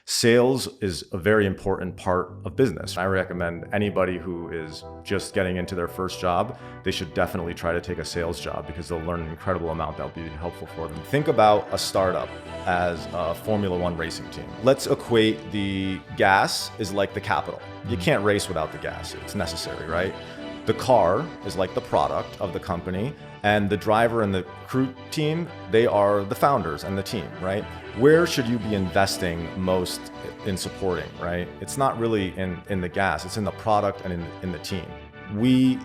Sales is a very important part of business. I recommend anybody who is just getting into their first job, they should definitely try to take a sales job because they'll learn an incredible amount that'll be helpful for them. Think about a startup as a Formula One racing team. Let's equate the gas is like the capital. You can't race without the gas. It's necessary, right? The car is like the product of the company, and the driver and the crew team, they are the founders and the team, right? Where should you be investing most in supporting, right? It's not really in the gas, it's in the product and in the team. We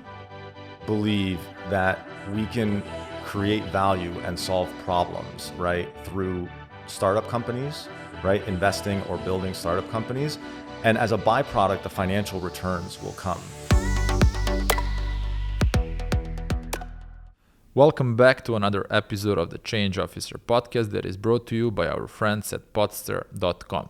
believe that we can create value and solve problems, right? Through startup companies, right? Investing or building startup companies. And as a byproduct, the financial returns will come. Welcome back to another episode of the Change Officer podcast that is brought to you by our friends at podster.com.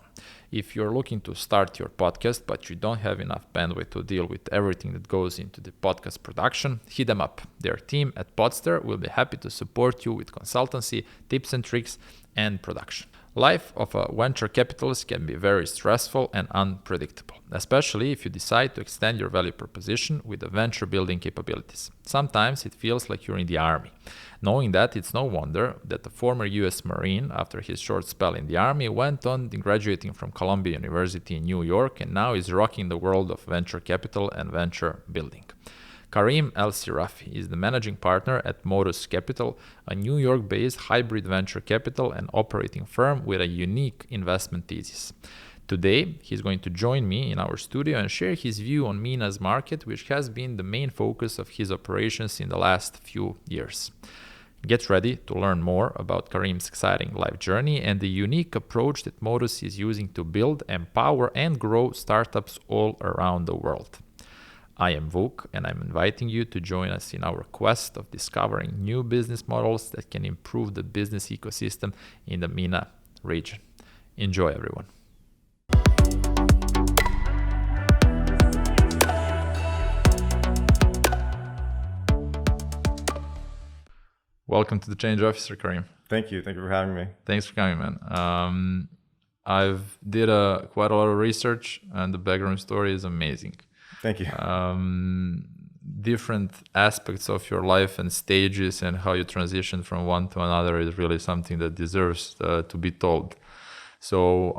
If you're looking to start your podcast but you don't have enough bandwidth to deal with everything that goes into the podcast production, hit them up. Their team at Podster will be happy to support you with consultancy, tips and tricks, and production. Life of a venture capitalist can be very stressful and unpredictable, especially if you decide to extend your value proposition with the venture building capabilities. Sometimes it feels like you're in the army. Knowing that, it's no wonder that the former US Marine, after his short spell in the army, went on graduating from Columbian University in New York and now is rocking the world of venture capital and venture building. Kareem Elsirafy is the managing partner at Modus Capital, a New York-based hybrid venture capital and operating firm with a unique investment thesis. Today, he's going to join me in our studio and share his view on Mena's market, which has been the main focus of his operations in the last few years. Get ready to learn more about Kareem's exciting life journey and the unique approach that Modus is using to build, empower, and grow startups all around the world. I am Vuk, and I'm inviting you to join us in our quest of discovering new business models that can improve the business ecosystem in the Mena region. Enjoy, everyone. Welcome to the Change Officer, Karim. Thank you for having me. Thanks for coming, man. I've did quite a lot of research, and the background story is amazing. Thank you. Different aspects of your life and stages and how you transition from one to another is really something that deserves to be told. So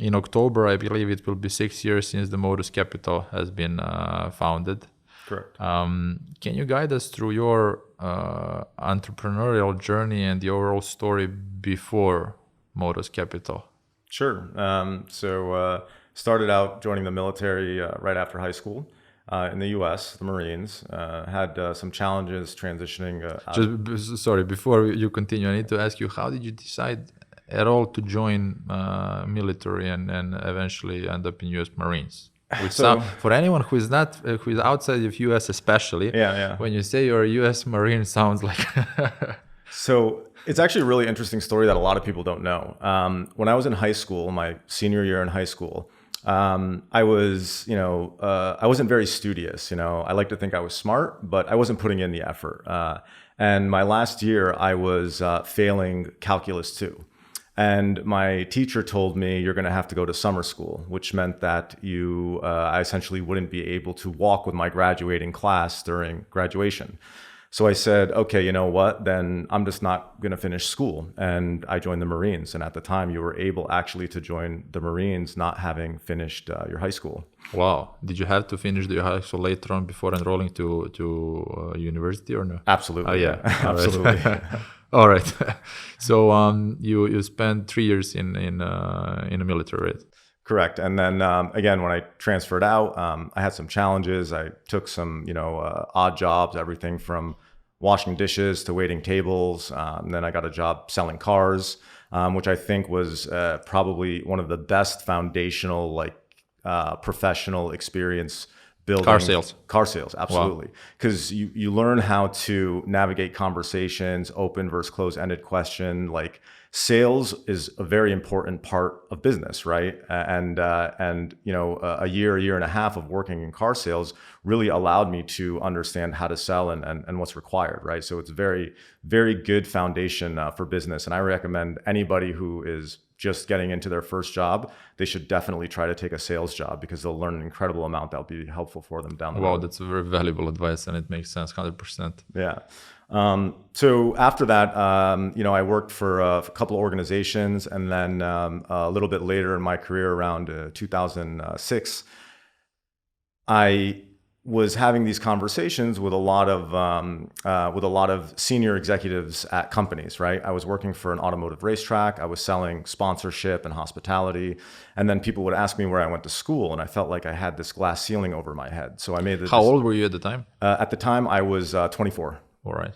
in October, I believe it will be 6 years since the Modus Capital has been founded. Correct. Can you guide us through your entrepreneurial journey and the overall story before Modus Capital? Sure. Started out joining the military right after high school in the U.S., the Marines. Had some challenges transitioning Sorry, before you continue, I need to ask you, how did you decide at all to join military and eventually end up in U.S. Marines? Which for anyone who is outside of U.S. especially, when you say you're a U.S. Marine, sounds like... So it's actually a really interesting story that a lot of people don't know. When I was in high school, my senior year in high school, I wasn't very studious. I like to think I was smart, but I wasn't putting in the effort. And my last year, I was failing calculus 2. And my teacher told me, you're going to have to go to summer school, which meant that I essentially wouldn't be able to walk with my graduating class during graduation. So I said, okay, you know what, then I'm just not going to finish school. And I joined the Marines. And at the time, you were able actually to join the Marines not having finished your high school. Wow. Did you have to finish your high school later on before enrolling to university or no? Absolutely. Oh, yeah. Absolutely. All right. So you spent 3 years in the military, right? Correct. And then again, when I transferred out, I had some challenges. I took some, odd jobs, everything from washing dishes to waiting tables. And then I got a job selling cars, which I think was probably one of the best foundational, professional experience building. Car sales, absolutely. Because you learn how to navigate conversations, open versus closed-ended question, sales is a very important part of business, right? And a year and a half of working in car sales really allowed me to understand how to sell and what's required, right? So it's a very, very good foundation for business. And I recommend anybody who is just getting into their first job, they should definitely try to take a sales job because they'll learn an incredible amount that'll be helpful for them down the road. Wow, that's a very valuable advice, and it makes sense 100%. Yeah. So after that, I worked for a couple of organizations, and then a little bit later in my career, around 2006, I was having these conversations with a lot of senior executives at companies, right? I was working for an automotive racetrack. I was selling sponsorship and hospitality. And then people would ask me where I went to school, and I felt like I had this glass ceiling over my head. So I made How old were you at the time? At the time, I was 24. All right.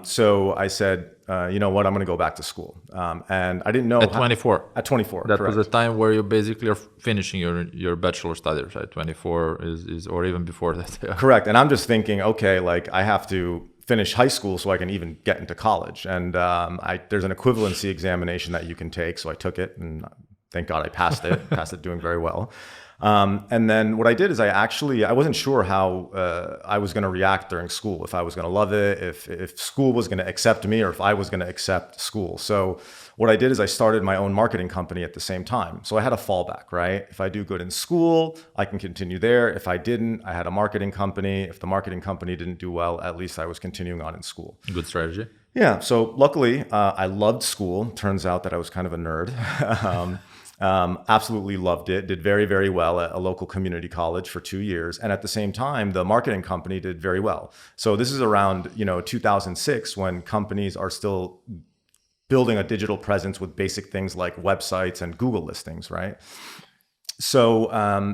So I said, you know what, I'm going to go back to school. And I didn't know. At 24? At 24, That correct. was the time where you basically are finishing your bachelor studies, right? 24 is or even before that. Yeah. Correct. And I'm just thinking, okay, like I have to finish high school so I can even get into college. And there's an equivalency examination that you can take. So I took it, and thank God I passed it, doing very well. And then what I did is I wasn't sure how I was going to react during school, if I was going to love it, if school was going to accept me, or if I was going to accept school. So what I did is I started my own marketing company at the same time. So I had a fallback, right? If I do good in school, I can continue there. If I didn't, I had a marketing company. If the marketing company didn't do well, at least I was continuing on in school. Good strategy. Yeah. So luckily, I loved school. Turns out that I was kind of a nerd. Absolutely loved it. Did very, very well at a local community college for 2 years. And at the same time, the marketing company did very well. So this is around, 2006, when companies are still building a digital presence with basic things like websites and Google listings, right? So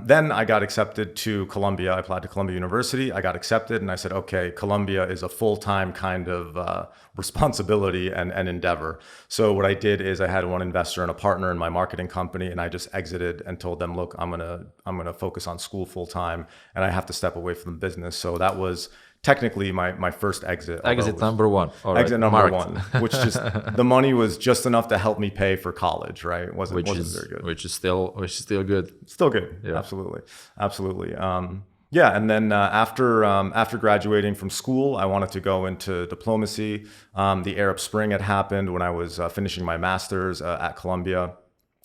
then I got accepted to Columbia. I applied to Columbian University. I got accepted, and I said, okay, Columbia is a full-time kind of responsibility and endeavor. So what I did is I had one investor and a partner in my marketing company, and I just exited and told them, look, I'm gonna focus on school full-time, and I have to step away from the business. So that was technically my first exit. Exit number one. All right. Exit number Marked. one, which just the money was just enough to help me pay for college, right? It wasn't very good. Which is still good. Still good. Yeah. Absolutely. Yeah, and then after graduating from school, I wanted to go into diplomacy. The Arab Spring had happened when I was finishing my master's at Columbia,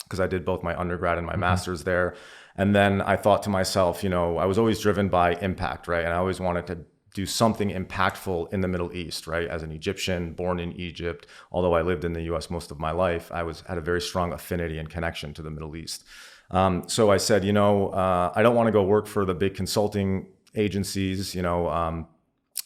because I did both my undergrad and my master's there. And then I thought to myself, I was always driven by impact, right? And I always wanted to do something impactful in the Middle East, right? As an Egyptian born in Egypt, although I lived in the US most of my life, I had a very strong affinity and connection to the Middle East. So I said, I don't want to go work for the big consulting agencies,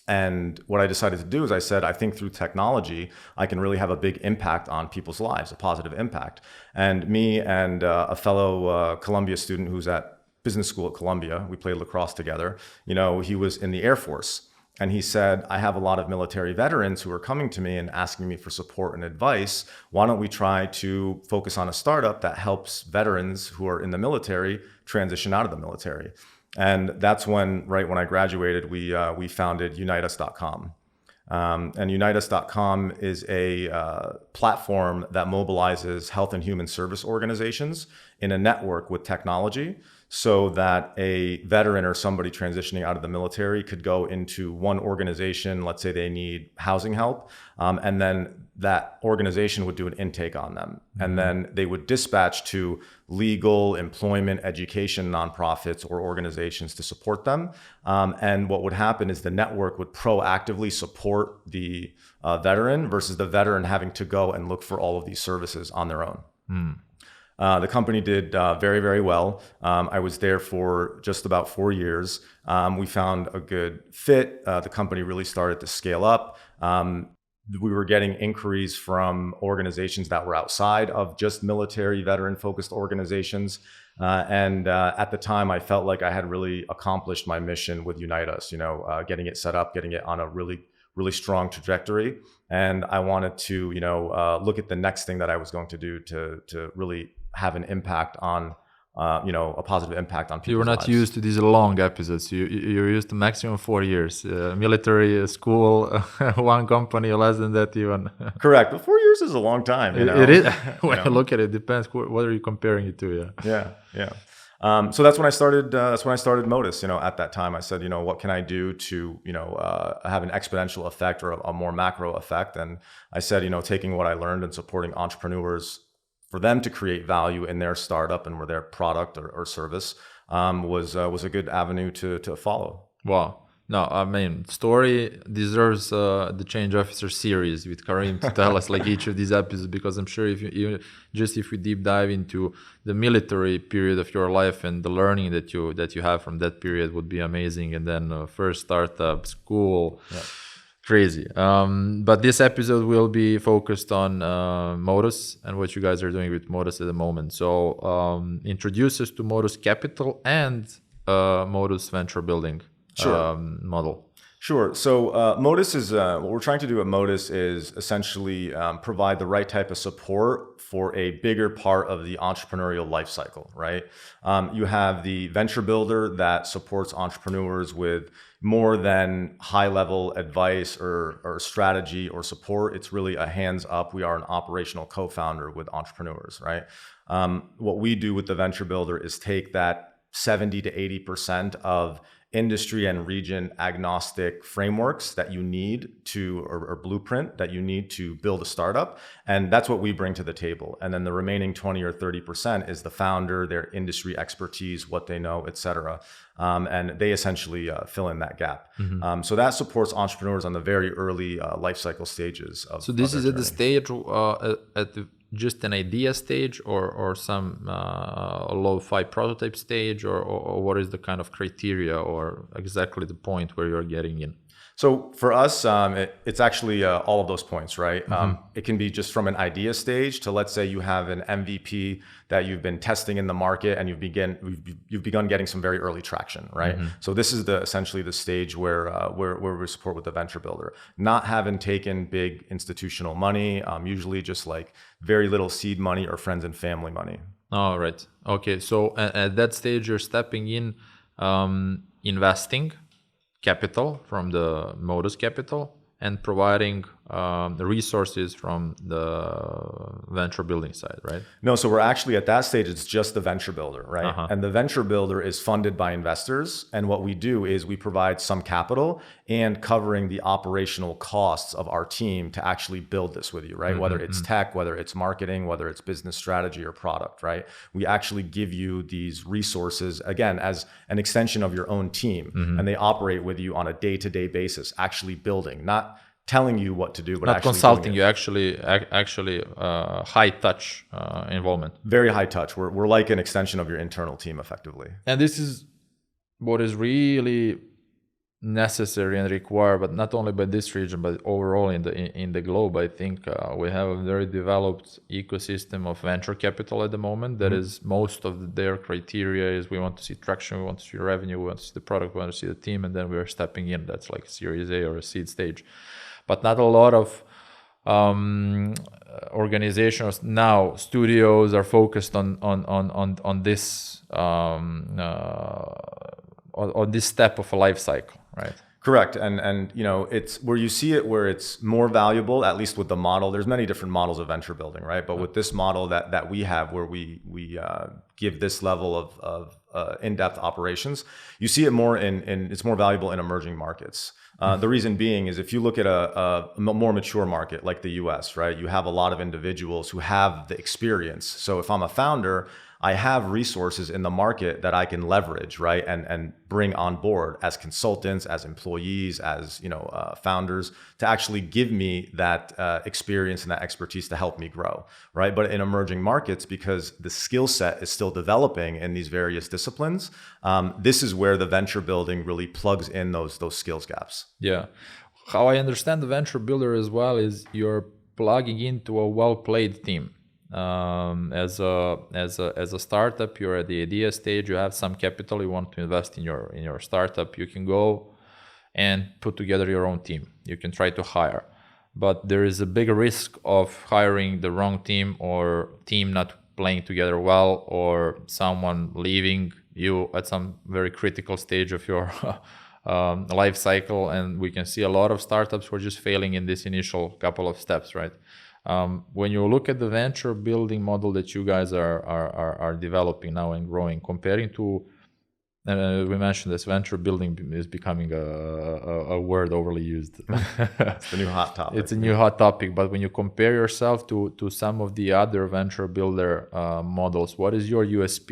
and what I decided to do is I said, I think through technology, I can really have a big impact on people's lives, a positive impact. And me and a fellow Columbia student who's at business school at Columbia, we played lacrosse together. He was in the Air Force, and he said, I have a lot of military veterans who are coming to me and asking me for support and advice. Why don't we try to focus on a startup that helps veterans who are in the military transition out of the military? And that's when, right when I graduated, we founded unitus.com. And unitus.com is a platform that mobilizes health and human service organizations in a network with technology, so that a veteran or somebody transitioning out of the military could go into one organization. Let's say they need housing help, and then that organization would do an intake on them. And then they would dispatch to legal, employment, education nonprofits or organizations to support them. And what would happen is the network would proactively support the veteran versus the veteran having to go and look for all of these services on their own. The company did very, very well. I was there for just about 4 years. We found a good fit. The company really started to scale up. We were getting inquiries from organizations that were outside of just military veteran-focused organizations. And at the time, I felt like I had really accomplished my mission with Unitus, getting it set up, getting it on a really, really strong trajectory. And I wanted to, look at the next thing that I was going to do to really have an impact on a positive impact on people's You were not lives. used to these long episodes. You're used to maximum 4 years. Military, school, one company, less than that even. Correct, but 4 years is a long time. It is. When you look at it, depends what are you comparing it to. Yeah. So that's when I started. That's when I started Modus. At that time, I said, what can I do to, have an exponential effect or a more macro effect? And I said, taking what I learned and supporting entrepreneurs for them to create value in their startup and their product or service was a good avenue to follow. Wow. No, I mean, story deserves the Change Officer series with Karim to tell us like each of these episodes, because I'm sure if we deep dive into the military period of your life and the learning that you have from that period would be amazing. And then first startup, school, crazy. But this episode will be focused on Modus and what you guys are doing with Modus at the moment. So introduce us to Modus Capital and Modus Venture Building. Model. Sure. So Modus is what we're trying to do at Modus is essentially provide the right type of support for a bigger part of the entrepreneurial life cycle, right? You have the venture builder that supports entrepreneurs with more than high-level advice or strategy or support. It's really a hands-up. We are an operational co-founder with entrepreneurs, right? What we do with the venture builder is take that 70 to 80% of industry and region agnostic frameworks that you need to, or blueprint that you need to build a startup. And that's what we bring to the table. And then the remaining 20 or 30% is the founder, their industry expertise, what they know, et cetera. And they essentially fill in that gap. Mm-hmm. So that supports entrepreneurs on the very early life cycle stages of. So this is at the stage just an idea stage or some lo-fi prototype stage or what is the kind of criteria or exactly the point where you're getting in? So for us, it's actually all of those points, right? Mm-hmm. It can be just from an idea stage to, let's say you have an MVP that you've been testing in the market and you've begun getting some very early traction, right? Mm-hmm. So this is essentially the stage where we support with the venture builder, not having taken big institutional money, usually just like very little seed money or friends and family money. All right. Okay. So at that stage, you're stepping in, investing capital from the Modus Capital and providing the resources from the venture building side, right? No, so we're actually at that stage, it's just the venture builder, right? Uh-huh. And the venture builder is funded by investors. And what we do is we provide some capital and covering the operational costs of our team to actually build this with you, right? Mm-hmm. Whether it's tech, whether it's marketing, whether it's business strategy or product, right? We actually give you these resources, again, as an extension of your own team. Mm-hmm. And they operate with you on a day-to-day basis, actually building, not telling you what to do, but not actually consulting you, actually high touch involvement. Very high touch. We're like an extension of your internal team effectively. And this is what is really necessary and required, but not only by this region, but overall in the globe. I think we have a very developed ecosystem of venture capital at the moment. That is most of their criteria is we want to see traction, we want to see revenue, we want to see the product, we want to see the team, and then we are stepping in. That's like a Series A or a seed stage. But not a lot of organizations now, studios are focused on this on this step of a life cycle, right? Correct, and it's where you see it where it's more valuable, at least with the model. There's many different models of venture building, right? But with this model that we have, where we give this level of in-depth operations, you see it more in it's more valuable in emerging markets. The reason being is if you look at a more mature market like the US, right, you have a lot of individuals who have the experience. So if I'm a founder, I have resources in the market that I can leverage, right, and bring on board as consultants, as employees, as founders, to actually give me that experience and that expertise to help me grow, right? But in emerging markets, because the skill set is still developing in these various disciplines, this is where the venture building really plugs in those skills gaps. Yeah, how I understand the venture builder as well is you're plugging into a well-played team. As a startup, you're at the idea stage, you have some capital, you want to invest in your startup, you can go and put together your own team. You can try to hire, but there is a big risk of hiring the wrong team or team not playing together well, or someone leaving you at some very critical stage of your life cycle. And we can see a lot of startups who are just failing in this initial couple of steps, right? When you look at the venture building model that you guys are developing now and growing, comparing to, we mentioned this, venture building is becoming a word overly used. It's the new hot topic. It's a new hot topic. But when you compare yourself to some of the other venture builder models, what is your USP?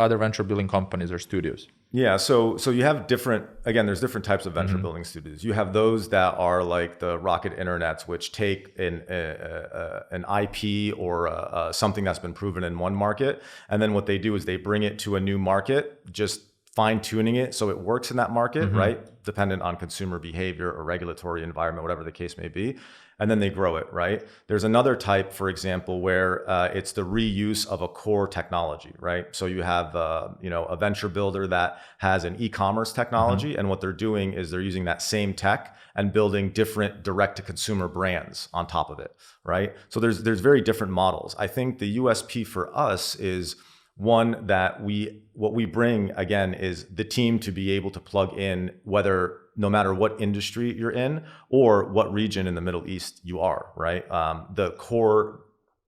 Other venture building companies or studios? Yeah, so you have there's different types of venture building studios. You have those that are like the Rocket Internets, which take an IP or something that's been proven in one market, and then what they do is they bring it to a new market, just fine-tuning it so it works in that market, right? Dependent on consumer behavior or regulatory environment, whatever the case may be. And then they grow it, right? There's another type, for example, where it's the reuse of a core technology, right? So you have a venture builder that has an e-commerce technology, and what they're doing is they're using that same tech and building different direct-to-consumer brands on top of it, right? So there's very different models. I think the USP for us is one that what we bring again is the team to be able to plug in no matter what industry you're in or what region in the Middle East you are, right? The core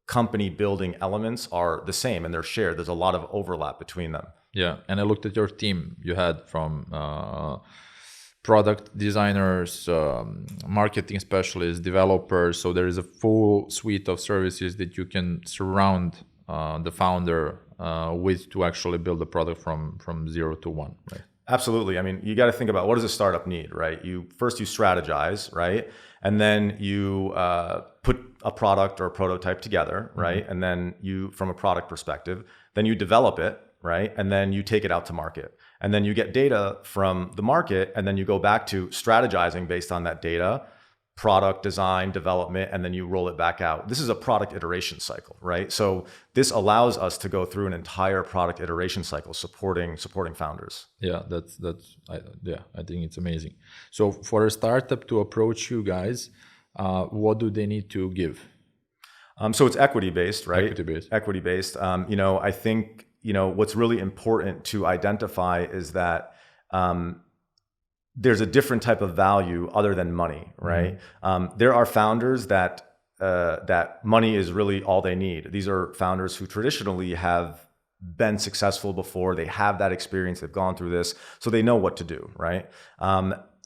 company building elements are the same and they're shared. There's a lot of overlap between them. Yeah, and I looked at your team. You had from product designers, marketing specialists, developers. So there is a full suite of services that you can surround the founder with to actually build a product from 0 to 1, right? Absolutely. I mean, you got to think about what does a startup need, right? First you strategize, right? And then you put a product or a prototype together, right? And then from a product perspective, then you develop it, right? And then you take it out to market. And then you get data from the market, and then you go back to strategizing based on that data, product design, development, and then you roll it back out. This is a product iteration cycle, right? So this allows us to go through an entire product iteration cycle supporting founders. Yeah, I think it's amazing. So for a startup to approach you guys, what do they need to give? So it's equity based, right? Equity based. I think what's really important to identify is that there's a different type of value other than money, right? There are founders that money is really all they need. These are founders who traditionally have been successful before. They have that experience. They've gone through this, so they know what to do, right?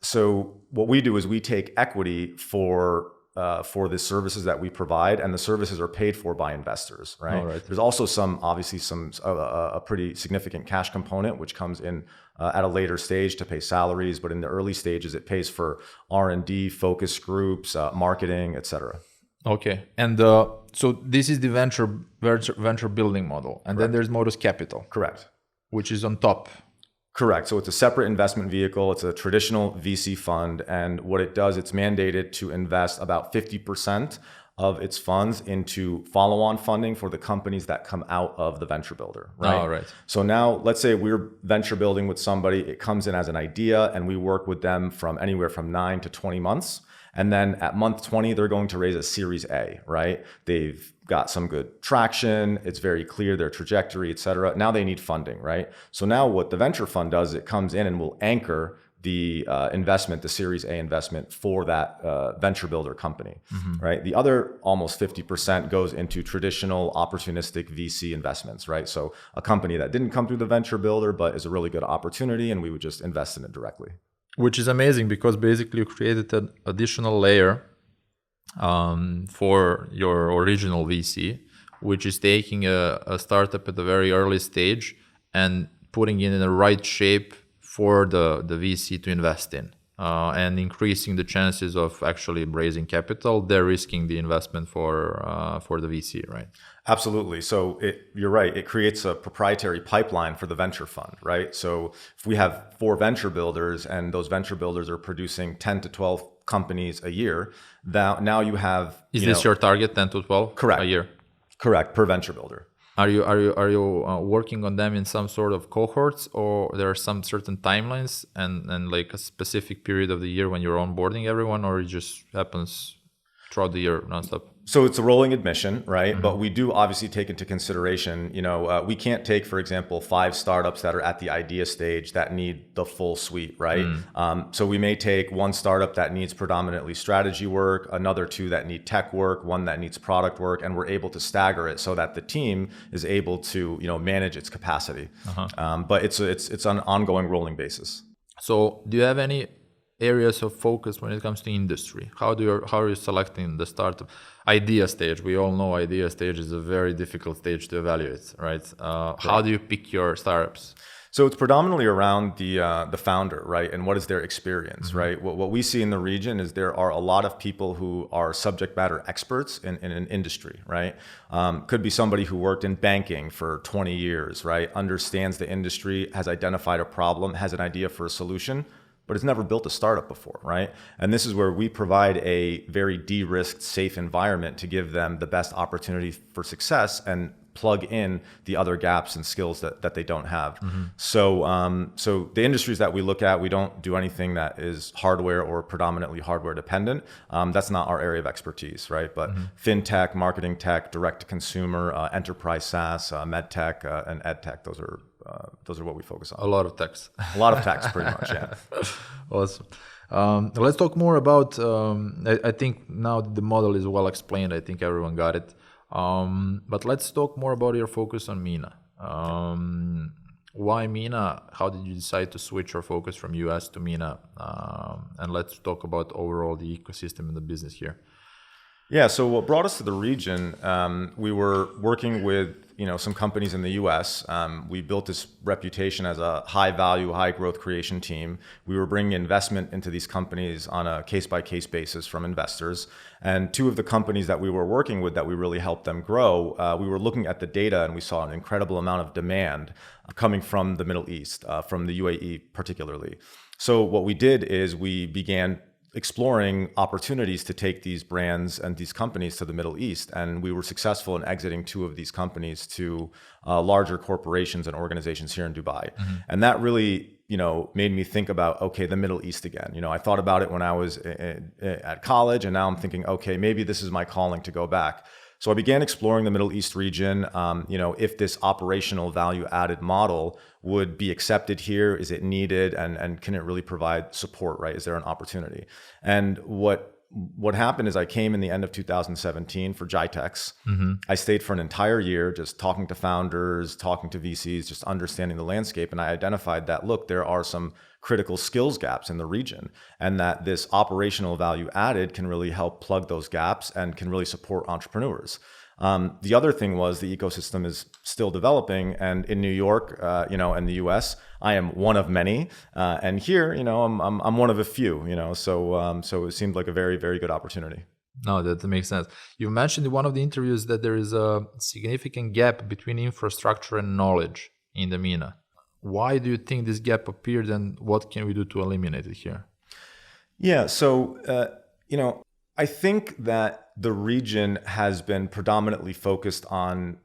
So what we do is we take equity for the services that we provide, and the services are paid for by investors, right? Oh, right. There's also a pretty significant cash component, which comes in at a later stage to pay salaries, but in the early stages, it pays for R&D, focus groups, marketing, etc. Okay, and so this is the venture building model, and then there's Modus Capital. Correct. Which is on top. Correct. So it's a separate investment vehicle. It's a traditional VC fund. And what it does, it's mandated to invest about 50% of its funds into follow-on funding for the companies that come out of the venture builder, right? Oh, right. So now let's say we're venture building with somebody. It comes in as an idea and we work with them from anywhere from 9 to 20 months. And then at month 20, they're going to raise a Series A, right? They've got some good traction. It's very clear their trajectory, et cetera. Now they need funding, right? So now what the venture fund does, it comes in and will anchor the investment, the Series A investment for that venture builder company, right? The other almost 50% goes into traditional opportunistic VC investments, right? So a company that didn't come through the venture builder, but is a really good opportunity, and we would just invest in it directly. Which is amazing because basically you created an additional layer for your original VC, which is taking a startup at a very early stage and putting it in the right shape for the VC to invest in, and increasing the chances of actually raising capital, de-risking the investment for the VC, right? Absolutely. So you're right. It creates a proprietary pipeline for the venture fund, right? So if we have 4 venture builders and those venture builders are producing 10 to 12 companies a year, now you have... Is this your target, 10 to 12 Correct. A year? Correct, per venture builder. Are you working on them in some sort of cohorts, or there are some certain timelines and like a specific period of the year when you're onboarding everyone, or it just happens throughout the year nonstop? So it's a rolling admission, right? But we do obviously take into consideration, we can't take, for example, 5 startups that are at the idea stage that need the full suite, right? So we may take 1 startup that needs predominantly strategy work, another 2 that need tech work, 1 that needs product work, and we're able to stagger it so that the team is able to, manage its capacity. But it's on an ongoing rolling basis. So do you have any areas of focus when it comes to industry? How are you selecting the startup idea stage? We all know idea stage is a very difficult stage to evaluate, right? How do you pick your startups? So it's predominantly around the founder, right? And what is their experience, right? What we see in the region is there are a lot of people who are subject matter experts in an industry, right? Could be somebody who worked in banking for 20 years, right? Understands the industry, has identified a problem, has an idea for a solution, but has never built a startup before, right? And this is where we provide a very de-risked, safe environment to give them the best opportunity for success and plug in the other gaps and skills that they don't have. So the industries that we look at, we don't do anything that is hardware or predominantly hardware dependent. That's not our area of expertise, right? But fintech, marketing tech, direct to consumer, enterprise SaaS, med tech, and ed tech, those are what we focus on. A lot of techs. A lot of techs, pretty much, yeah. Awesome. Let's talk more about, I think now the model is well explained. I think everyone got it. But let's talk more about your focus on Mena. Why Mena? How did you decide to switch your focus from US to Mena? And let's talk about overall the ecosystem and the business here. Yeah, so what brought us to the region, we were working with some companies in the US. We built this reputation as a high value, high growth creation team. We were bringing investment into these companies on a case by case basis from investors. And 2 of the companies that we were working with that we really helped them grow, we were looking at the data and we saw an incredible amount of demand coming from the Middle East, from the UAE particularly. So what we did is we began exploring opportunities to take these brands and these companies to the Middle East. And we were successful in exiting 2 of these companies to larger corporations and organizations here in Dubai. And that really, made me think about, okay, the Middle East again. I thought about it when I was at college, and now I'm thinking, okay, maybe this is my calling to go back. So I began exploring the Middle East region, if this operational value added model would be accepted here, is it needed, and can it really provide support, right? Is there an opportunity? And what happened is I came in the end of 2017 for GITEX. I stayed for an entire year just talking to founders, talking to VCs, just understanding the landscape. And I identified that, look, there are some critical skills gaps in the region, and that this operational value added can really help plug those gaps and can really support entrepreneurs. The other thing was the ecosystem is still developing, and in New York, and the US, I am one of many, and here, I'm one of a few, so it seemed like a very, very good opportunity. No, that makes sense. You mentioned in one of the interviews that there is a significant gap between infrastructure and knowledge in the MENA. Why do you think this gap appeared, and what can we do to eliminate it here? Yeah, so, I think that the region has been predominantly focused on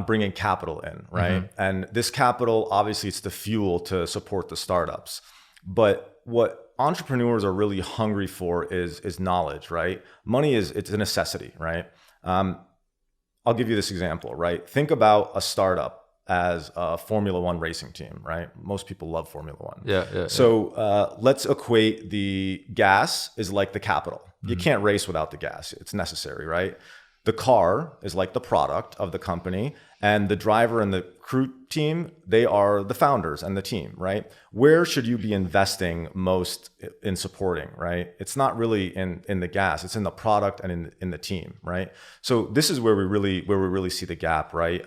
bringing capital in, right? And this capital, obviously, it's the fuel to support the startups. But what entrepreneurs are really hungry for is knowledge, right? Money it's a necessity, right? I'll give you this example, right? Think about a startup as a Formula One racing team, right? Most people love Formula One. Yeah. So let's equate the gas is like the capital. You can't race without the gas. It's necessary, right? The car is like the product of the company, and the driver and the crew team, they are the founders and the team, right? Where should you be investing most in supporting, right? It's not really in the gas, it's in the product and in the team, right? So this is where we really see the gap, right?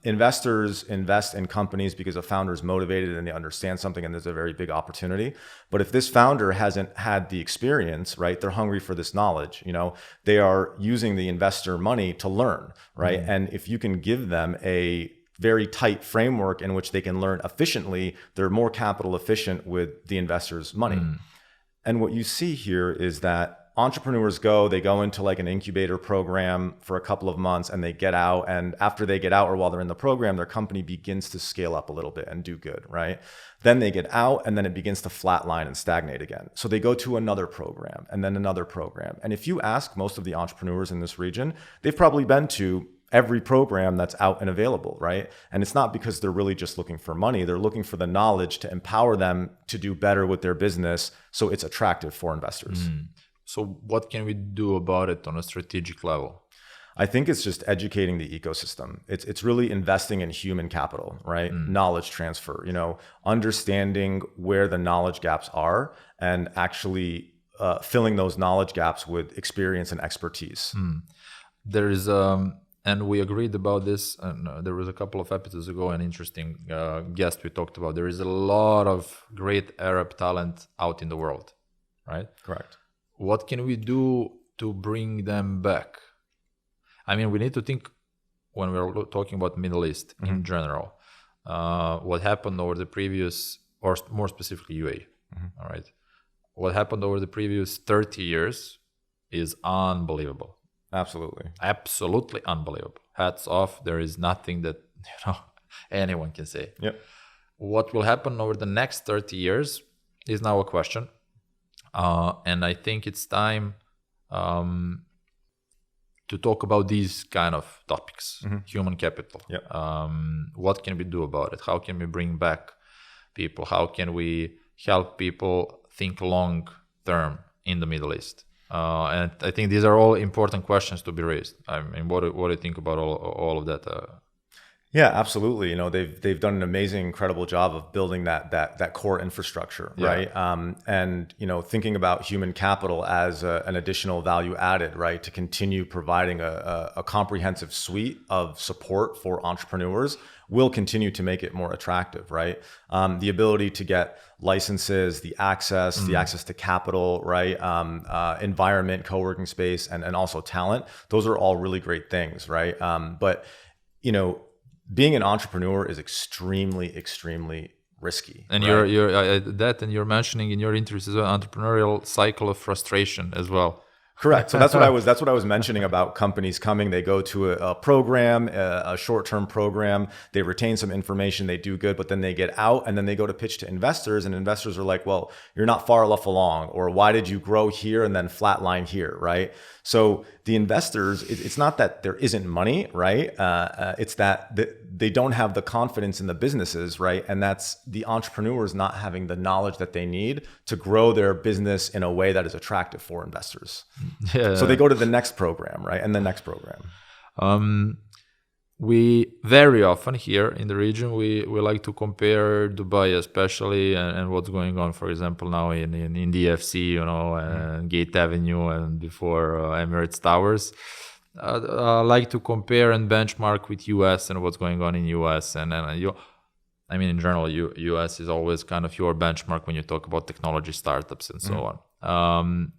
Investors invest in companies because a founder is motivated and they understand something and there's a very big opportunity. But if this founder hasn't had the experience, right, they're hungry for this knowledge, they are using the investor money to learn, right? And if you can give them a very tight framework in which they can learn efficiently, they're more capital efficient with the investor's money. And what you see here is that entrepreneurs they go into like an incubator program for a couple of months and they get out. And after they get out or while they're in the program, their company begins to scale up a little bit and do good, right? Then they get out and then it begins to flatline and stagnate again. So they go to another program and then another program. And if you ask most of the entrepreneurs in this region, they've probably been to every program that's out and available, right? And it's not because they're really just looking for money. They're looking for the knowledge to empower them to do better with their business so it's attractive for investors. So what can we do about it on a strategic level? I think it's just educating the ecosystem. It's really investing in human capital, right? Knowledge transfer, understanding where the knowledge gaps are and actually filling those knowledge gaps with experience and expertise. There is and we agreed about this, and there was a couple of episodes ago an interesting guest we talked about. There is a lot of great Arab talent out in the world, right? Correct. What can we do to bring them back? I mean, we need to think when we're talking about Middle East in general, what happened over the previous, or more specifically UAE, all right? What happened over the previous 30 years is unbelievable. Absolutely unbelievable. Hats off. There is nothing that anyone can say. Yep. What will happen over the next 30 years is now a question. And I think it's time to talk about these kind of topics, human capital. Yep. What can we do about it? How can we bring back people? How can we help people think long term in the Middle East? And I think these are all important questions to be raised. I mean, what do you think about all of that? Yeah, absolutely. They've done an amazing, incredible job of building that core infrastructure, right? And thinking about human capital as an additional value added, right, to continue providing a comprehensive suite of support for entrepreneurs will continue to make it more attractive, right? The ability to get licenses, the access to capital, right? Environment, co-working space, and also talent. Those are all really great things, right? But being an entrepreneur is extremely, extremely risky. And right? you're mentioning in your interest is an entrepreneurial cycle of frustration as well. Correct. So that's what I was mentioning about companies coming. They go to a program, a short-term program. They retain some information. They do good, but then they get out and then they go to pitch to investors. And investors are like, "Well, you're not far enough along," or "Why did you grow here and then flatline here?" Right. So the investors, it's not that there isn't money, right? It's that they don't have the confidence in the businesses, right? And that's the entrepreneurs not having the knowledge that they need to grow their business in a way that is attractive for investors. Yeah. So they go to the next program, right? And the next program. We very often here in the region, we like to compare Dubai especially and what's going on, for example, now in DFC, and Gate Avenue and before Emirates Towers. Like to compare and benchmark with US and what's going on in US. In general, US is always kind of your benchmark when you talk about technology startups and so on.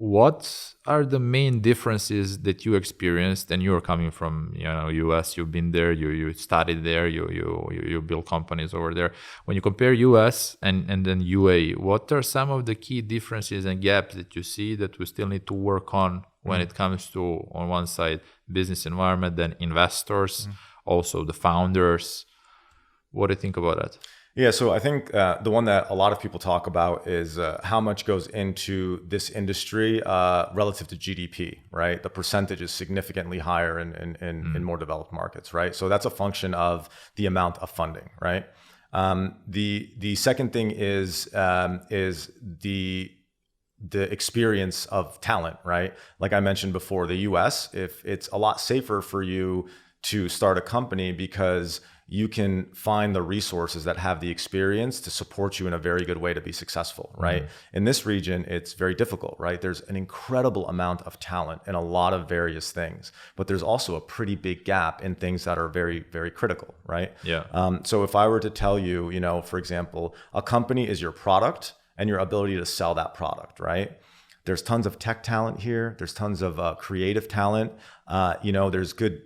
What are the main differences that you experienced? And you're coming from, US, you've been there, you studied there, you build companies over there. When you compare US and then UAE, what are some of the key differences and gaps that you see that we still need to work on when it comes to, on one side, business environment, then investors, also the founders? What do you think about that? Yeah, so I think the one that a lot of people talk about is how much goes into this industry relative to GDP, right? The percentage is significantly higher in more developed markets, right? So that's a function of the amount of funding, right? The second thing is the experience of talent, right? Like I mentioned before, the US, if it's a lot safer for you to start a company because you can find the resources that have the experience to support you in a very good way to be successful, right? In this region, it's very difficult, right? There's an incredible amount of talent in a lot of various things, but there's also a pretty big gap in things that are very, very critical, right? Yeah. So if I were to tell you, for example, a company is your product and your ability to sell that product, right? There's tons of tech talent here. There's tons of creative talent. There's good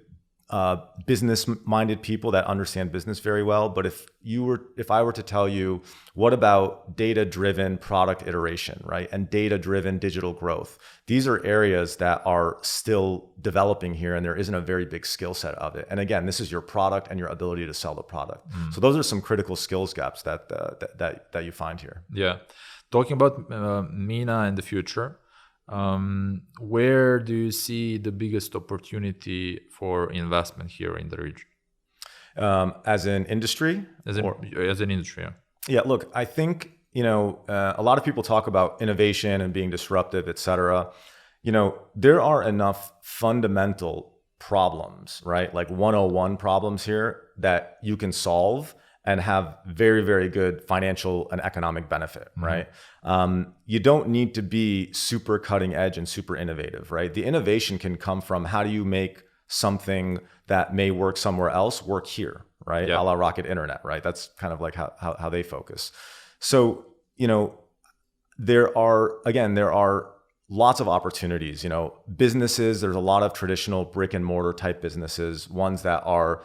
business-minded people that understand business very well. But if I were to tell you, what about data-driven product iteration, right? And data-driven digital growth? These are areas that are still developing here, and there isn't a very big skill set of it. And again, this is your product and your ability to sell the product. So those are some critical skills gaps that you find here. Yeah. Talking about Mena in the future, where do you see the biggest opportunity for investment here in the region? As an industry? As an industry, yeah. Yeah, look, I think, a lot of people talk about innovation and being disruptive, et cetera. There are enough fundamental problems, right? Like 101 problems here that you can solve and have very, very good financial and economic benefit, right? You don't need to be super cutting edge and super innovative, right? The innovation can come from how do you make something that may work somewhere else work here, right? Yeah. A la Rocket Internet, right? That's kind of like how they focus. So, there are lots of opportunities, businesses. There's a lot of traditional brick and mortar type businesses, ones that are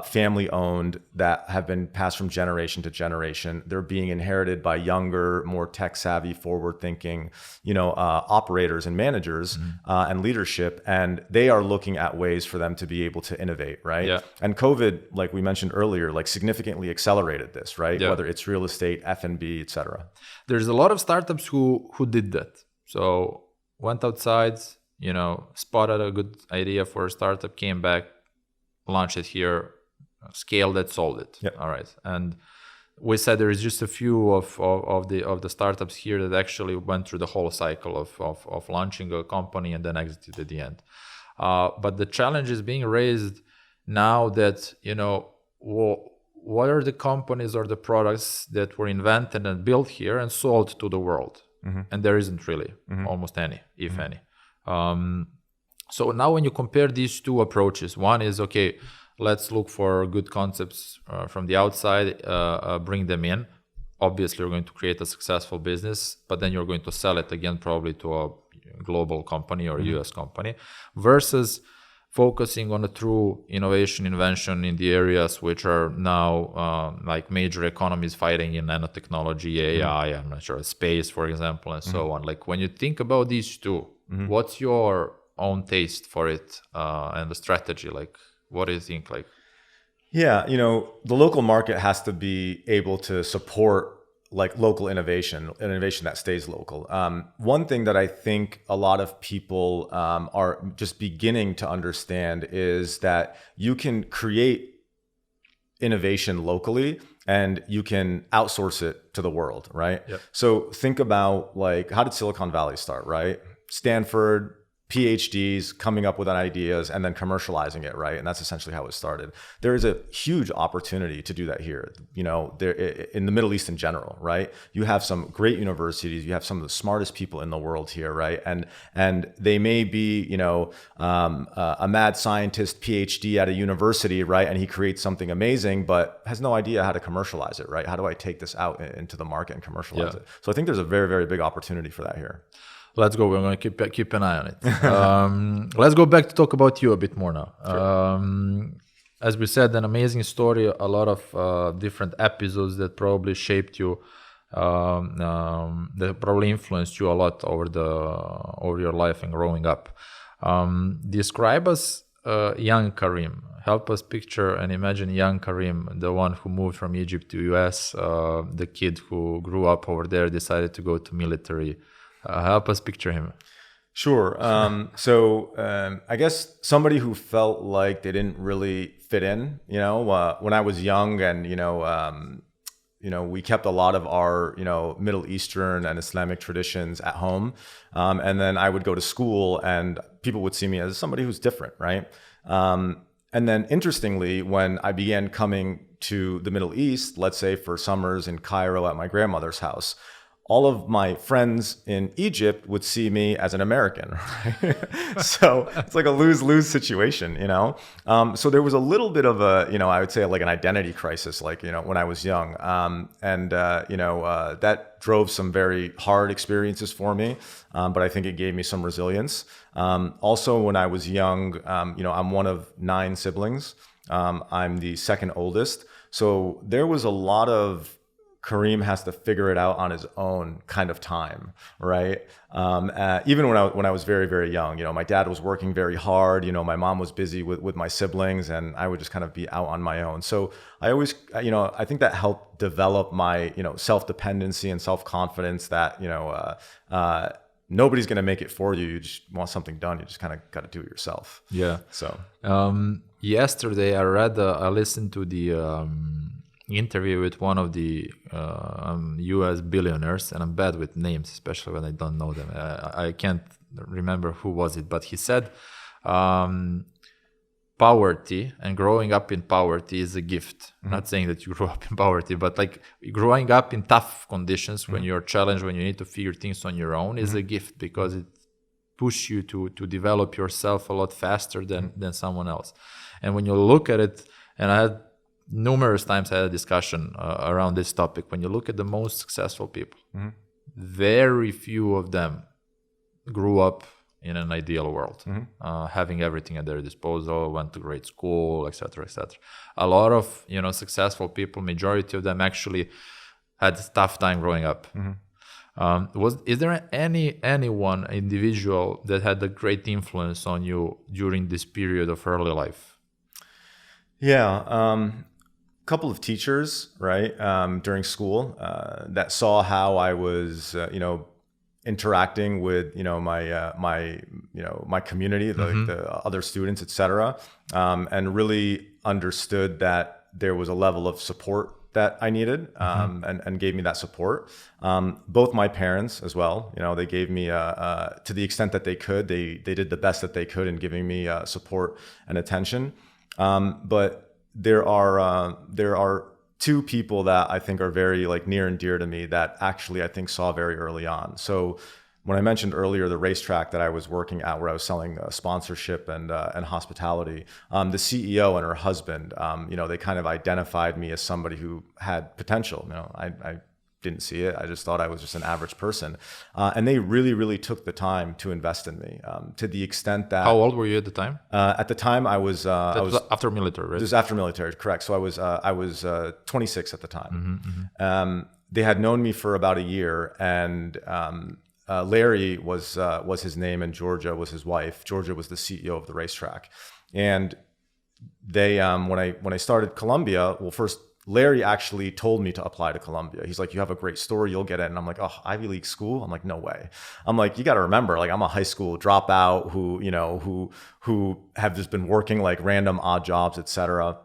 family owned, that have been passed from generation to generation. They're being inherited by younger, more tech savvy, forward thinking, operators and managers and leadership. And they are looking at ways for them to be able to innovate, right? Yeah. And COVID, like we mentioned earlier, like significantly accelerated this, right? Yeah. Whether it's real estate, F&B, et cetera. There's a lot of startups who did that. So went outside, spotted a good idea for a startup, came back, launched it here, scaled it, sold it. Yep. All right. And we said there is just a few of the startups here that actually went through the whole cycle of launching a company and then exited at the end. But the challenge is being raised now that, what are the companies or the products that were invented and built here and sold to the world? And there isn't really almost any, if any. So now when you compare these two approaches, one is, okay, let's look for good concepts from the outside, bring them in. Obviously, you're going to create a successful business, but then you're going to sell it again probably to a global company or US company, versus focusing on a true innovation invention in the areas which are now like major economies fighting in nanotechnology, AI, I'm not sure, space, for example, and so on. Like when you think about these two, what's your own taste for it and the strategy? Like, what do you think? Like, yeah, the local market has to be able to support like local innovation that stays local. One thing that I think a lot of people are just beginning to understand is that you can create innovation locally and you can outsource it to the world, right? Yep. So think about like, how did Silicon Valley start, right? Stanford, PhDs coming up with ideas and then commercializing it, right? And that's essentially how it started. There is a huge opportunity to do that here, there in the Middle East in general, right? You have some great universities, you have some of the smartest people in the world here, right? And they may be, a mad scientist PhD at a university, right? And he creates something amazing, but has no idea how to commercialize it, right? How do I take this out into the market and commercialize it? So I think there's a very, very big opportunity for that here. Let's go. We're going to keep an eye on it. Let's go back to talk about you a bit more now. Sure. As we said, an amazing story, a lot of different episodes that probably shaped you, that probably influenced you a lot over your life and growing up. Describe us young Karim. Help us picture and imagine young Karim, the one who moved from Egypt to US, the kid who grew up over there, decided to go to military. Help us picture him. Sure. I guess somebody who felt like they didn't really fit in, when I was young and, we kept a lot of our, Middle Eastern and Islamic traditions at home. And then I would go to school and people would see me as somebody who's different, right? And then interestingly, when I began coming to the Middle East, let's say for summers in Cairo at my grandmother's house, all of my friends in Egypt would see me as an American, right? So it's like a lose-lose situation, you know? So there was a little bit of a, you know, I would say like an identity crisis, like, you know, when I was young. That drove some very hard experiences for me, but I think it gave me some resilience. Also, when I was young, you know, I'm one of 9 siblings. I'm the second oldest. So there was a lot of Kareem has to figure it out on his own kind of time, right? Even when I was very, very young, you know, my dad was working very hard, you know, my mom was busy with my siblings, and I would just kind of be out on my own. So I always, you know, I think that helped develop my, you know, self-dependency and self-confidence that, you know, nobody's going to make it for you. You just want something done. You just kind of got to do it yourself. Yeah. So yesterday I listened to the interview with one of the US billionaires, and I'm bad with names, especially when I don't know them. I can't remember who was it, but he said poverty and growing up in poverty is a gift. I'm not saying that you grew up in poverty, but like growing up in tough conditions when you're challenged, when you need to figure things on your own is a gift, because it pushes you to develop yourself a lot faster than someone else. And when you look at it, and I had numerous times I had a discussion around this topic, when you look at the most successful people, very few of them grew up in an ideal world, having everything at their disposal, went to great school, etc., etc. A lot of, you know, successful people, majority of them actually had a tough time growing up. Is there anyone individual that had a great influence on you during this period of early life? Yeah, couple of teachers, right, during school that saw how I was, you know, interacting with, you know, my community, the other students, etc., and really understood that there was a level of support that I needed, and gave me that support. Both my parents as well, you know, they gave me, to the extent that they could, they did the best that they could in giving me support and attention. But there are 2 people that I think are very like near and dear to me that actually I think saw very early on. So when I mentioned earlier the racetrack that I was working at, where I was selling sponsorship and hospitality, the CEO and her husband, you know, they kind of identified me as somebody who had potential. You know, I didn't see it. I just thought I was just an average person. And they really, really took the time to invest in me, to the extent that... How old were you at the time? At the time, I was after military, right? This was after military, correct. So I was 26 at the time. They had known me for about a year, and Larry was his name, and Georgia was his wife. Georgia was the CEO of the racetrack. And they, when I started Columbia, well, first, Larry actually told me to apply to Columbia. He's like, you have a great story, you'll get it. And I'm like, oh, Ivy League school? I'm like, no way. I'm like, you got to remember, like, I'm a high school dropout who have just been working like random odd jobs, etc.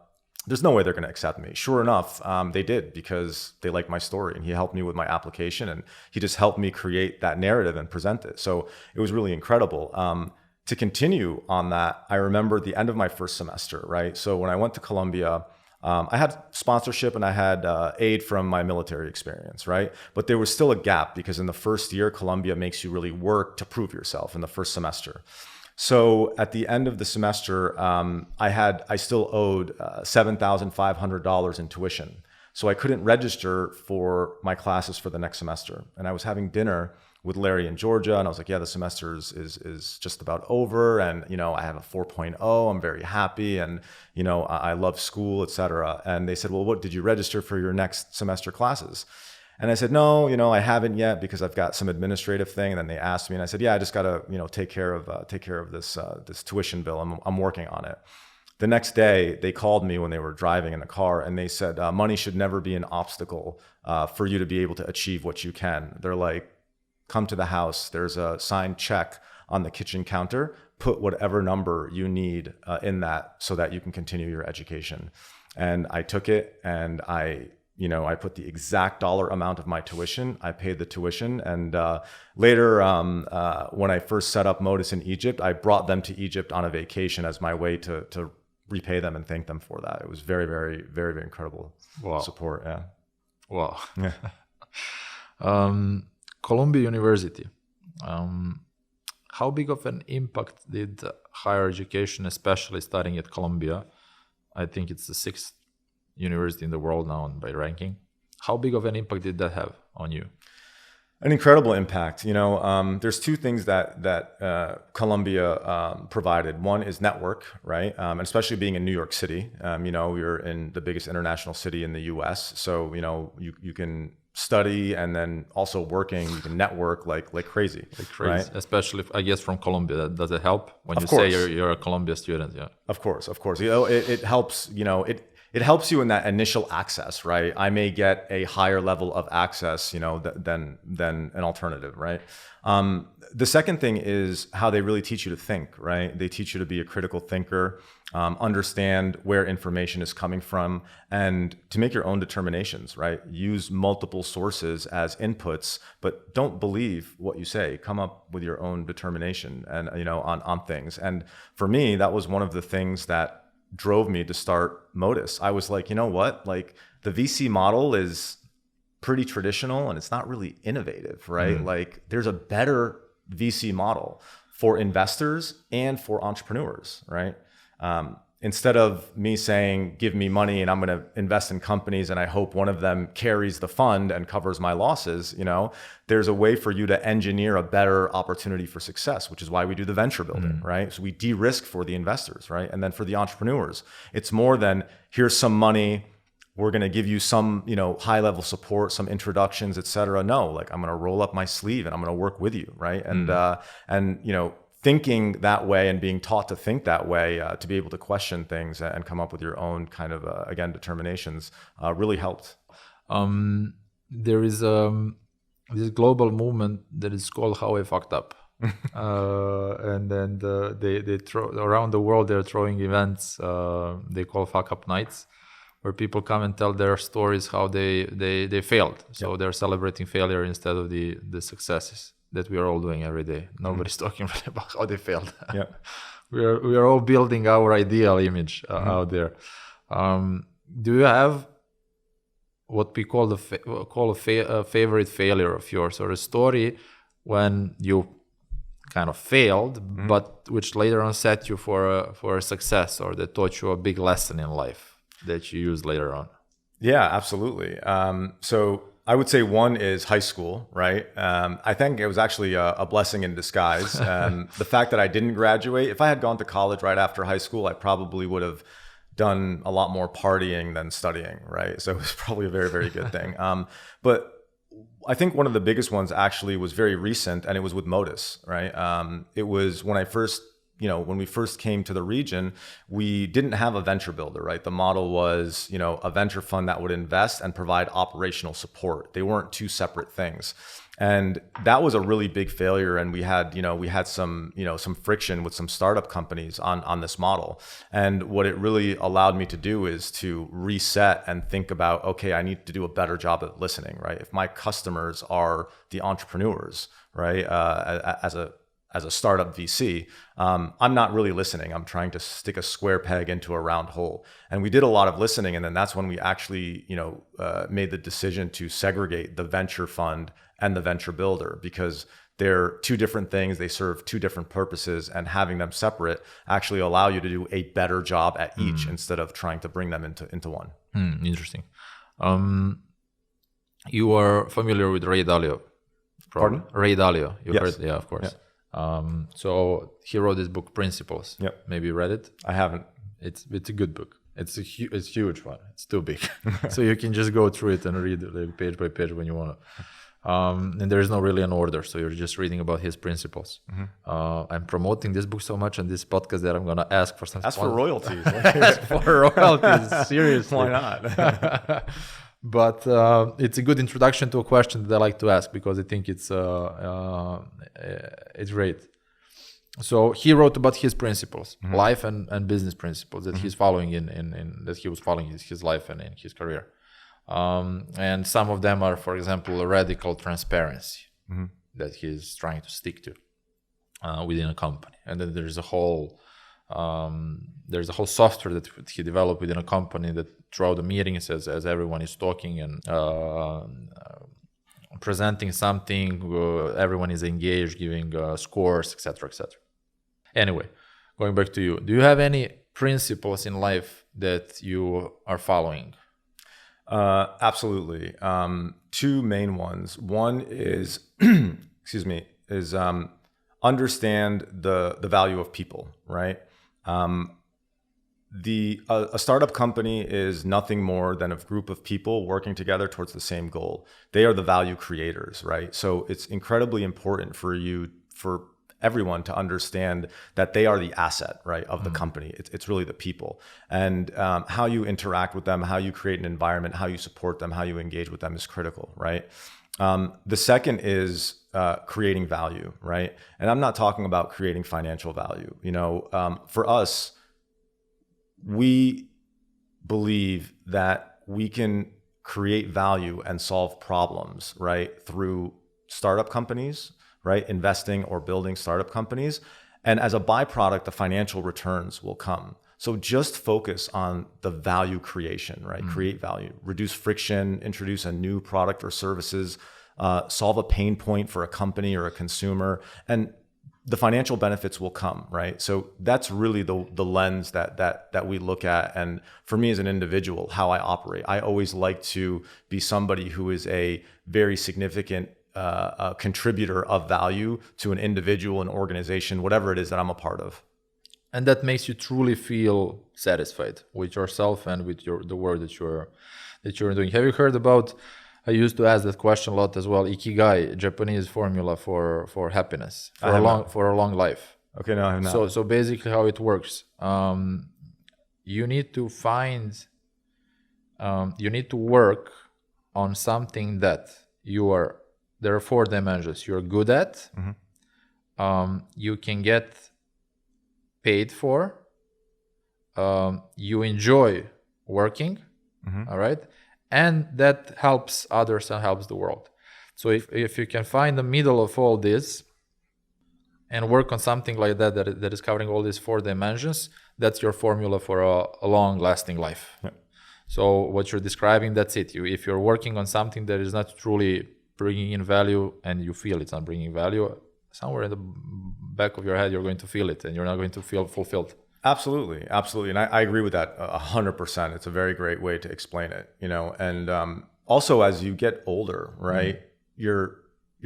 There's no way they're going to accept me. Sure enough, they did, because they liked my story, and he helped me with my application, and he just helped me create that narrative and present it. So it was really incredible. To continue on that, I remember the end of my first semester, right? So when I went to Columbia, I had sponsorship and I had aid from my military experience, right? But there was still a gap, because in the first year, Columbia makes you really work to prove yourself in the first semester. So at the end of the semester, I still owed $7,500 in tuition. So I couldn't register for my classes for the next semester. And I was having dinner with Larry in Georgia, and I was like, yeah, the semester is just about over, and, you know, I have a 4.0, I'm very happy, and, you know, I love school, etc. And they said, well, what did you register for your next semester classes? And I said, no, you know, I haven't yet, because I've got some administrative thing. And then they asked me, and I said, yeah, I just gotta, you know, take care of this tuition bill. I'm working on it. The next day, they called me when they were driving in the car, and they said, money should never be an obstacle for you to be able to achieve what you can. They're like, come to the house. There's a signed check on the kitchen counter. Put whatever number you need in that, so that you can continue your education. And I took it, and I put the exact dollar amount of my tuition. I paid the tuition. And later, when I first set up Modus in Egypt, I brought them to Egypt on a vacation as my way to repay them and thank them for that. It was very, very, very, very incredible support. Yeah. Wow. Yeah. Columbia University. How big of an impact did higher education, especially studying at Columbia, I think it's the 6th university in the world now by ranking, how big of an impact did that have on you? An incredible impact. There's two things that Columbia provided. One is network, right? And especially being in New York City, you're in the biggest international city in the U.S. So, you can study and then also working, you can network like crazy. Right? Especially, I guess, from Columbia. Does it help when you course. say you're a Columbia student? Yeah. Of course. It helps. It helps you in that initial access, right? I may get a higher level of access, than an alternative, right? The second thing is how they really teach you to think, right? They teach you to be a critical thinker, understand where information is coming from, and to make your own determinations, right? Use multiple sources as inputs, but don't believe what you say. Come up with your own determination and on things. And for me, that was one of the things that drove me to start Modus. I was like, you know what? Like the VC model is pretty traditional and it's not really innovative, right? Like there's a better VC model for investors and for entrepreneurs, right? Instead of me saying, give me money and I'm going to invest in companies and I hope one of them carries the fund and covers my losses, there's a way for you to engineer a better opportunity for success, which is why we do the venture building, right? So we de-risk for the investors, right? And then for the entrepreneurs, it's more than here's some money, we're going to give you some, high level support, some introductions, et cetera. No, like I'm going to roll up my sleeve and I'm going to work with you, right? And thinking that way and being taught to think that way, to be able to question things and come up with your own kind of, again, determinations, really helped. There is this global movement that is called How I Fucked Up. And then they throw around the world, they're throwing events they call Fuck Up Nights, where people come and tell their stories how they failed. So they're celebrating failure instead of the successes that we are all doing every day. Nobody's talking really about how they failed. Yeah. we are all building our ideal image out there. Do you have what we call a favorite failure of yours, or a story when you kind of failed, but which later on set you for a success, or that taught you a big lesson in life that you use later on? Yeah, absolutely. So I would say one is high school, right? I think it was actually a blessing in disguise. The fact that I didn't graduate, if I had gone to college right after high school, I probably would have done a lot more partying than studying, right? So it was probably a very, very good thing. But I think one of the biggest ones actually was very recent, and it was with Modus, right? It was when when we first came to the region, we didn't have a venture builder, right? The model was, a venture fund that would invest and provide operational support. They weren't two separate things. And that was a really big failure. And we had some friction with some startup companies on this model. And what it really allowed me to do is to reset and think about, okay, I need to do a better job at listening, right? If my customers are the entrepreneurs, right? As a startup VC, I'm not really listening. I'm trying to stick a square peg into a round hole. And we did a lot of listening. And then that's when we actually, made the decision to segregate the venture fund and the venture builder, because they're two different things. They serve two different purposes, and having them separate actually allow you to do a better job at each instead of trying to bring them into one. Interesting. You are familiar with Ray Dalio? Pardon? Ray Dalio. You Yes. heard? Yeah, of course. Yeah. So he wrote this book, Principles. Yep. Maybe you read it? I haven't. It's a good book. It's a huge one. It's too big. So you can just go through it and read it like page by page when you want to. And there is no really an order. So you're just reading about his principles. I'm promoting this book so much on this podcast that I'm going to ask for some... That's for royalties. Ask for royalties. Seriously. Why not? But it's a good introduction to a question that I like to ask, because I think it's great. So he wrote about his principles, life and business principles that he's following that he was following his life and in his career. And some of them are, for example, a radical transparency that he's trying to stick to within a company. And then there's a whole software that he developed within a company that throughout the meetings, as everyone is talking and presenting something, everyone is engaged, giving scores, etc., etc. Anyway, going back to you, do you have any principles in life that you are following? Absolutely. Two main ones. One is, excuse me, is understand the value of people, right? A startup company is nothing more than a group of people working together towards the same goal. They are the value creators, right? So it's incredibly important for everyone to understand that they are the asset, right, of the company. It's really the people, and how you interact with them, how you create an environment, how you support them, how you engage with them is critical, right? The second is creating value, right? And I'm not talking about creating financial value. For us, we believe that we can create value and solve problems, right, through startup companies, right, investing or building startup companies. And as a byproduct, the financial returns will come. So just focus on the value creation, right? Create value, reduce friction, introduce a new product or services, solve a pain point for a company or a consumer, and the financial benefits will come, right? So that's really the lens that we look at. And for me as an individual, how I operate, I always like to be somebody who is a very significant contributor of value to an individual, an organization, whatever it is that I'm a part of. And that makes you truly feel satisfied with yourself and with the work that you're doing. Have you heard about? I used to ask that question a lot as well. Ikigai, Japanese formula for happiness, for a long life. Okay, no, I have not. So basically, how it works, you need to work on something that there are 4 dimensions you're good at. You can get paid for. You enjoy working. All right. And that helps others and helps the world. So if you can find the middle of all this and work on something like that is covering all these 4 dimensions, that's your formula for a long-lasting life. Yeah. So what you're describing, that's it. If you're working on something that is not truly bringing in value and you feel it's not bringing value, somewhere in the back of your head, you're going to feel it and you're not going to feel fulfilled. Absolutely. And I agree with that 100%. It's a very great way to explain it, and also as you get older, right, your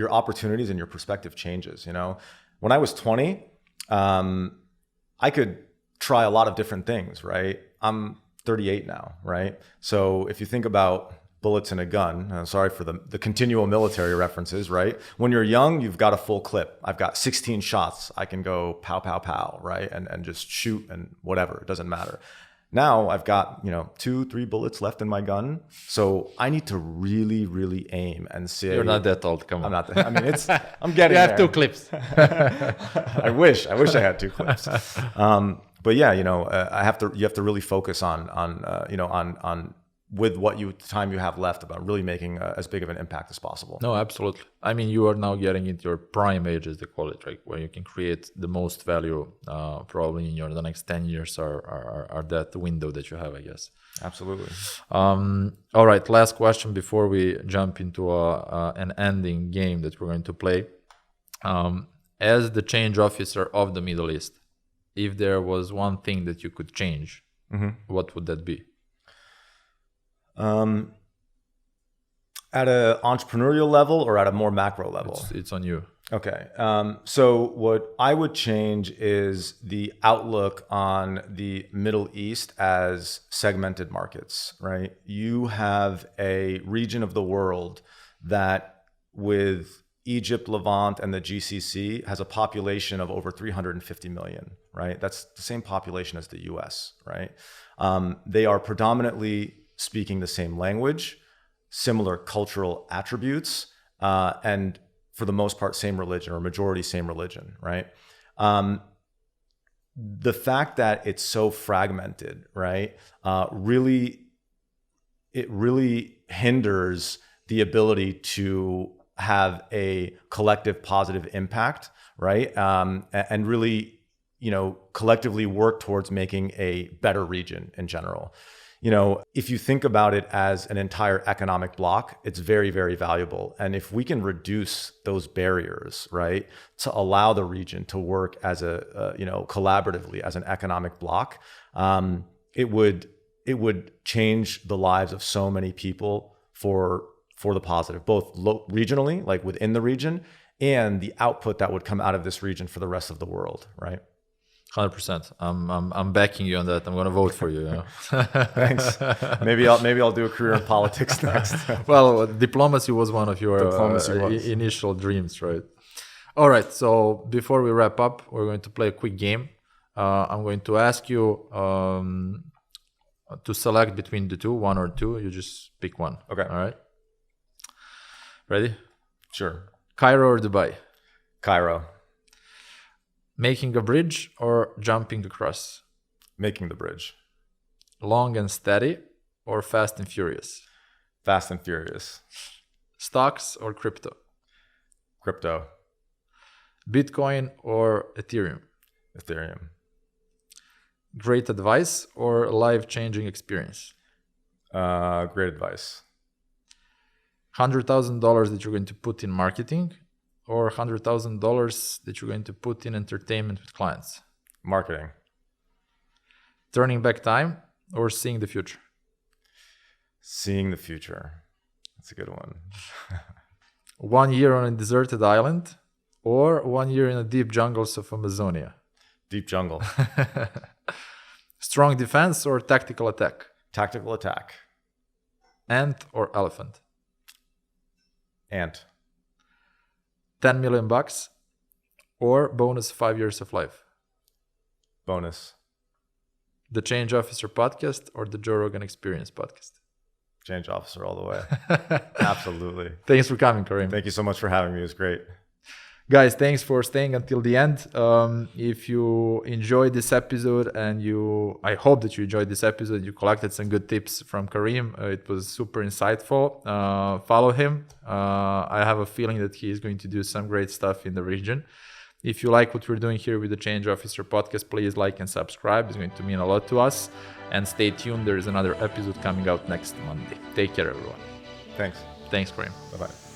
opportunities and your perspective changes. When I was 20, I could try a lot of different things, right? I'm 38 now, right? So if you think about bullets in a gun, sorry for the continual military references, right? When you're young, you've got a full clip. I've got 16 shots. I can go pow, pow, pow, right? And just shoot and whatever, it doesn't matter. Now I've got, 2-3 bullets left in my gun. So I need to really, really aim and say. You're not that old, come on. I'm not that, I'm getting You have there. 2 clips. I wish I had 2 clips. But yeah, you have to really focus on with time you have left about really making as big of an impact as possible. No, absolutely. You are now getting into your prime age, as they call it, right? Where you can create the most value probably in the next 10 years are that window that you have, I guess. Absolutely. All right, last question before we jump into an ending game that we're going to play. As the change officer of the Middle East, if there was one thing that you could change, what would that be? At an entrepreneurial level or at a more macro level? It's on you. Okay. So what I would change is the outlook on the Middle East as segmented markets, right? You have a region of the world that with Egypt, Levant, and the GCC has a population of over 350 million, right? That's the same population as the US, right? They are predominantly speaking the same language, similar cultural attributes, and for the most part, same religion or majority same religion, right? The fact that it's so fragmented, right, really hinders the ability to have a collective positive impact, right? And really, collectively work towards making a better region in general. if you think about it as an entire economic block, it's very, very valuable. And if we can reduce those barriers, right, to allow the region to work as collaboratively as an economic block, it would change the lives of so many people for the positive, both regionally, like within the region, and the output that would come out of this region for the rest of the world, right? 100%. I'm backing you on that. I'm going to vote for you. Thanks. Maybe I'll do a career in politics next. Well, diplomacy was one of your initial dreams, right? All right. So before we wrap up, we're going to play a quick game. I'm going to ask you to select between the two, one or two. You just pick one. Okay. All right. Ready? Sure. Cairo or Dubai? Cairo. Making a bridge or jumping across? Making the bridge. Long and steady or fast and furious? Fast and furious. Stocks or crypto? Crypto. Bitcoin or Ethereum? Ethereum. Great advice or life-changing experience? Great advice. $100,000 that you're going to put in marketing or $100,000 that you're going to put in entertainment with clients? Marketing. Turning back time or seeing the future? Seeing the future. That's a good one. 1 year on a deserted island or 1 year in the deep jungles of Amazonia? Deep jungle. Strong defense or tactical attack? Tactical attack. Ant or elephant? Ant. 10 million bucks or bonus 5 years of life? Bonus. The Change Officer podcast or the Joe Rogan Experience podcast? Change Officer all the way. Absolutely. Thanks for coming, Karim. Thank you so much for having me. It was great. Guys, thanks for staying until the end. If you enjoyed this episode I hope that you enjoyed this episode, you collected some good tips from Karim. It was super insightful. Follow him. I have a feeling that he is going to do some great stuff in the region. If you like what we're doing here with the Change Officer podcast, please like and subscribe. It's going to mean a lot to us. And stay tuned. There is another episode coming out next Monday. Take care, everyone. Thanks. Thanks, Karim. Bye-bye.